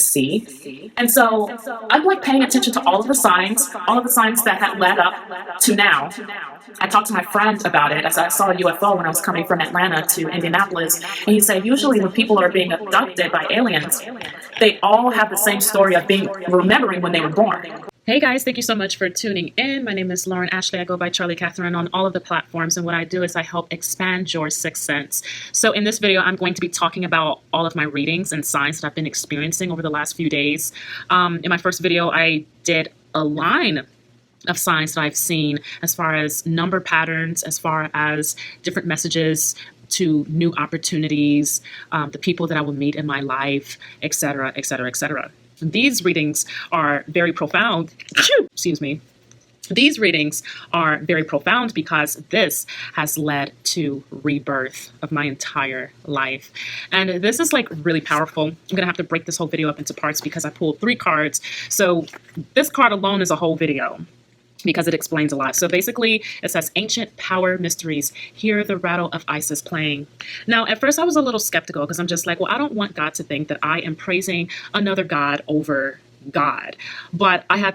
see. And so I'm like paying attention to all of the signs that had led up to now. I talked to my friend about it as I saw a UFO when I was coming from Atlanta to Indianapolis. And he said, usually when people are being abducted by aliens, they all have the same story of remembering when they were born. Hey guys, thank you so much for tuning in. My name is Lauren Ashley. I go by Charlie Catherine on all of the platforms, and what I do is I help expand your sixth sense. So in this video, I'm going to be talking about all of my readings and signs that I've been experiencing over the last few days. In my first video, I did a line of signs that I've seen as far as number patterns, as far as different messages to new opportunities, the people that I will meet in my life, etc., etc., etc. These readings are very profound. Excuse me. These readings are very profound because this has led to rebirth of my entire life. And this is like really powerful. I'm going to have to break this whole video up into parts because I pulled 3 cards. So this card alone is a whole video, because it explains a lot. So basically, it says, ancient power mysteries, hear the rattle of Isis playing. Now, at first I was a little skeptical because I'm just like, well, I don't want God to think that I am praising another God over God. But I've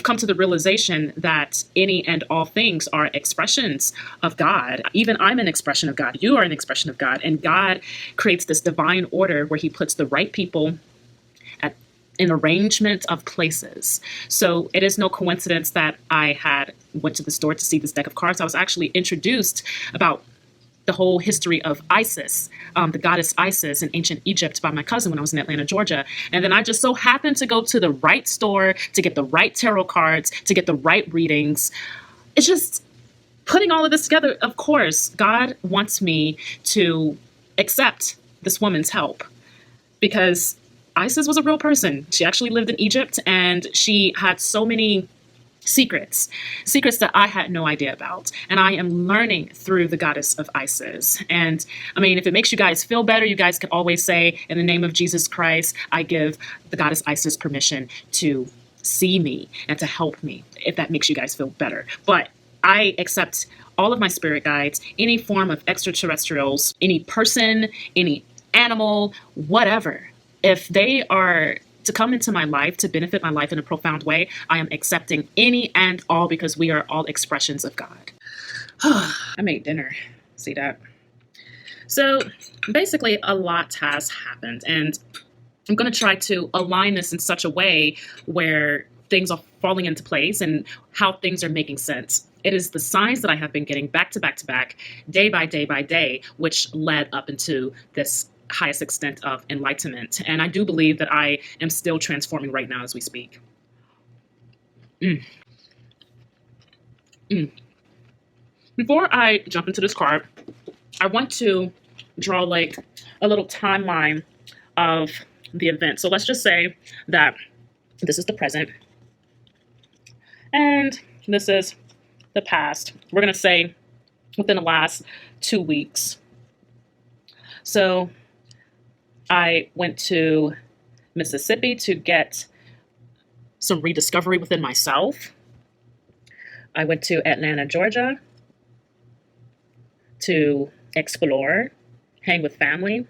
come to the realization that any and all things are expressions of God. Even I'm an expression of God. You are an expression of God. And God creates this divine order where he puts the right people at an arrangement of places. So it is no coincidence that I went to the store to see this deck of cards. I was actually introduced about the whole history of Isis, the goddess Isis in ancient Egypt, by my cousin when I was in Atlanta, Georgia. And then I just so happened to go to the right store to get the right tarot cards, to get the right readings. It's just putting all of this together. Of course, God wants me to accept this woman's help because Isis was a real person. She actually lived in Egypt, and she had so many secrets that I had no idea about. And I am learning through the goddess of Isis. And I mean, if it makes you guys feel better, you guys can always say, in the name of Jesus Christ, I give the goddess Isis permission to see me and to help me, if that makes you guys feel better. But I accept all of my spirit guides, any form of extraterrestrials, any person, any animal, whatever. If they are to come into my life, to benefit my life in a profound way, I am accepting any and all because we are all expressions of God. I made dinner. See that? So basically a lot has happened, and I'm going to try to align this in such a way where things are falling into place and how things are making sense. It is the signs that I have been getting back to back to back, day by day by day, which led up into this highest extent of enlightenment. And I do believe that I am still transforming right now as we speak. Before I jump into this card, I want to draw like a little timeline of the event. So let's just say that this is the present and this is the past. We're going to say within the last 2 weeks. So I went to Mississippi to get some rediscovery within myself. I went to Atlanta, Georgia to explore, hang with family.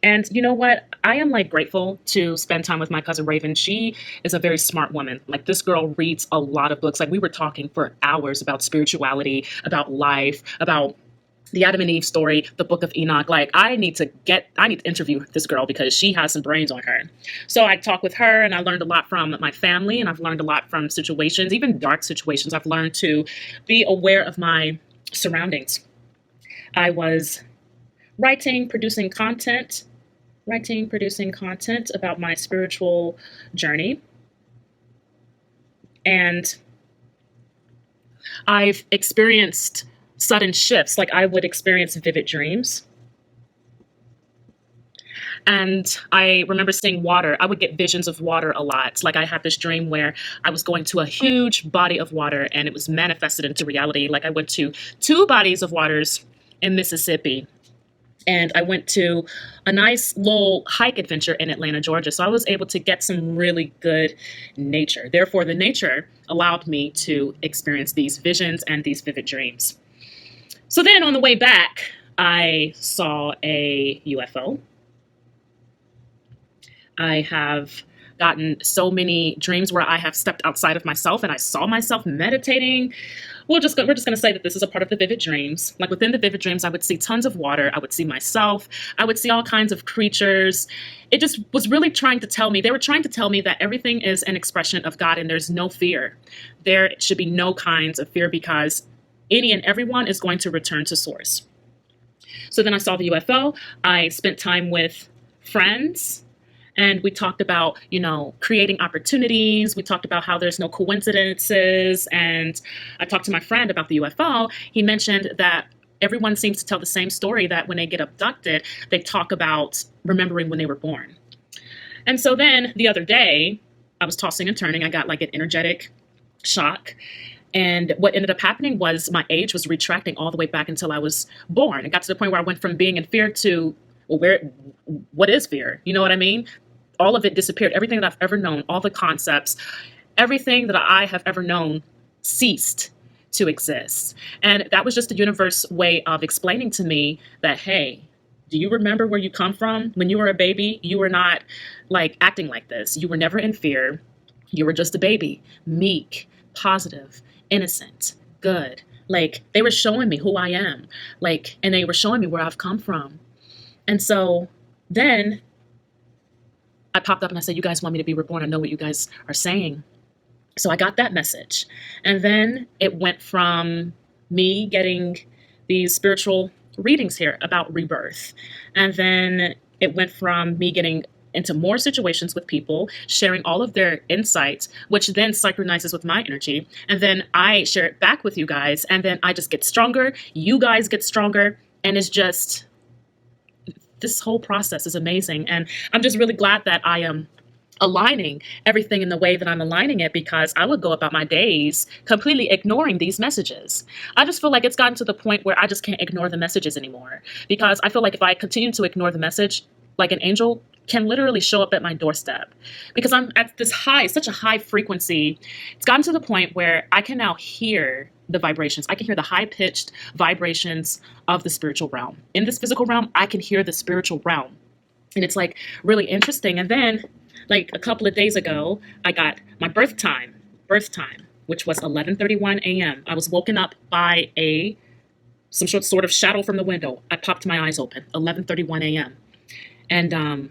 And you know what? I am like grateful to spend time with my cousin Raven. She is a very smart woman. Like, this girl reads a lot of books. Like, we were talking for hours about spirituality, about life, about the Adam and Eve story, the Book of Enoch. Like, I need to interview this girl because she has some brains on her. So I talked with her and I learned a lot from my family, and I've learned a lot from situations, even dark situations. I've learned to be aware of my surroundings. I was writing, producing content about my spiritual journey. And I've experienced sudden shifts. Like, I would experience vivid dreams. And I remember seeing water. I would get visions of water a lot. Like, I had this dream where I was going to a huge body of water and it was manifested into reality. Like, I went to 2 bodies of waters in Mississippi. And I went to a nice little hike adventure in Atlanta, Georgia. So I was able to get some really good nature. Therefore, the nature allowed me to experience these visions and these vivid dreams. So then on the way back, I saw a UFO. I have gotten so many dreams where I have stepped outside of myself and I saw myself meditating. We're just going to say that this is a part of the vivid dreams. Like within the vivid dreams, I would see tons of water. I would see myself. I would see all kinds of creatures. It just was really trying to tell me, they were trying to tell me that everything is an expression of God and there's no fear. There should be no kinds of fear because any and everyone is going to return to source. So then I saw the UFO. I spent time with friends and we talked about, creating opportunities. We talked about how there's no coincidences. And I talked to my friend about the UFO. He mentioned that everyone seems to tell the same story, that when they get abducted, they talk about remembering when they were born. And so then the other day, I was tossing and turning. I got like an energetic shock. And what ended up happening was my age was retracting all the way back until I was born. It got to the point where I went from being in fear to, well, what is fear? You know what I mean? All of it disappeared. Everything that I've ever known, all the concepts, everything that I have ever known ceased to exist. And that was just the universe way of explaining to me that, hey, do you remember where you come from? When you were a baby, you were not like acting like this. You were never in fear. You were just a baby, meek, positive, innocent, good. Like they were showing me who I am, like, and they were showing me where I've come from. And so then I popped up and I said, you guys want me to be reborn? I know what you guys are saying. So I got that message. And then it went from me getting these spiritual readings here about rebirth. And then it went from me getting into more situations with people, sharing all of their insights, which then synchronizes with my energy. And then I share it back with you guys. And then I just get stronger. You guys get stronger. And it's just, this whole process is amazing. And I'm just really glad that I am aligning everything in the way that I'm aligning it, because I would go about my days completely ignoring these messages. I just feel like it's gotten to the point where I just can't ignore the messages anymore, because I feel like if I continue to ignore the message, like an angel can literally show up at my doorstep, because I'm at this high, such a high frequency. It's gotten to the point where I can now hear the vibrations. I can hear the high-pitched vibrations of the spiritual realm. In this physical realm, I can hear the spiritual realm. And it's like really interesting. And then like a couple of days ago, I got my birth time, which was 11:31 a.m. I was woken up by some sort of shadow from the window. I popped my eyes open, 11:31 a.m. And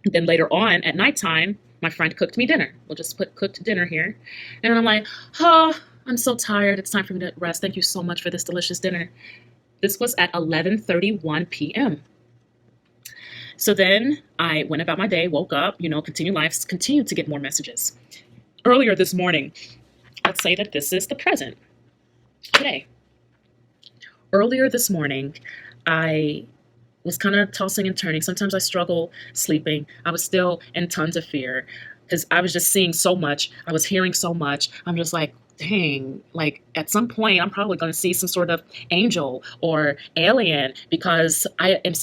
then later on at nighttime, my friend cooked me dinner. We'll just put cooked dinner here. And I'm like, oh, I'm so tired. It's time for me to rest. Thank you so much for this delicious dinner. This was at 11:31 p.m. So then I went about my day, woke up, continued life, continued to get more messages. Earlier this morning, let's say that this is the present, today. Earlier this morning, I was kind of tossing and turning. Sometimes I struggle sleeping. I was still in tons of fear because I was just seeing so much. I was hearing so much. I'm just like, dang, like at some point, I'm probably going to see some sort of angel or alien, because I am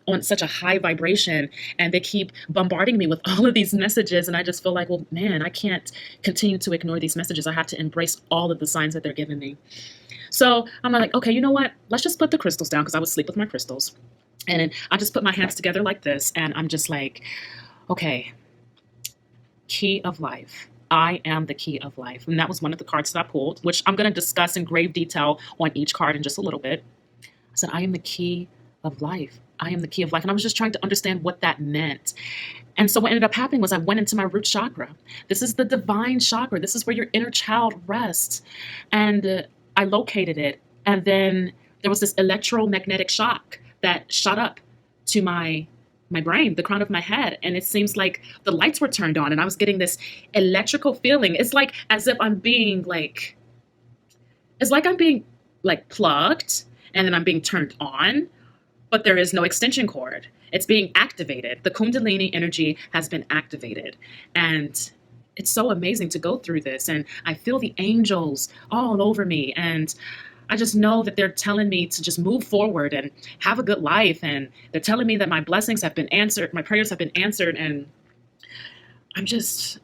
on such a high vibration and they keep bombarding me with all of these messages. And I just feel like, well, man, I can't continue to ignore these messages. I have to embrace all of the signs that they're giving me. So I'm like, okay, you know what? Let's just put the crystals down, because I would sleep with my crystals. And I just put my hands together like this. And I'm just like, okay, key of life. I am the key of life. And that was one of the cards that I pulled, which I'm going to discuss in grave detail on each card in just a little bit. I said, I am the key of life. I am the key of life. And I was just trying to understand what that meant. And so what ended up happening was I went into my root chakra. This is the divine chakra. This is where your inner child rests. And I located it. And then there was this electromagnetic shock that shot up to my brain, the crown of my head. And it seems like the lights were turned on and I was getting this electrical feeling. It's like as if I'm being like, plugged and then I'm being turned on, but there is no extension cord. It's being activated. The Kundalini energy has been activated. And it's so amazing to go through this. And I feel the angels all over me. And I just know that they're telling me to just move forward and have a good life. And they're telling me that my blessings have been answered. My prayers have been answered. And I'm just,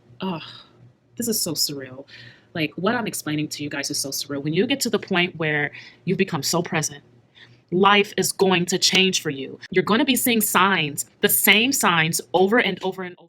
this is so surreal. Like what I'm explaining to you guys is so surreal. When you get to the point where you've become so present life is going to change for you. You're going to be seeing signs, the same signs over and over and over.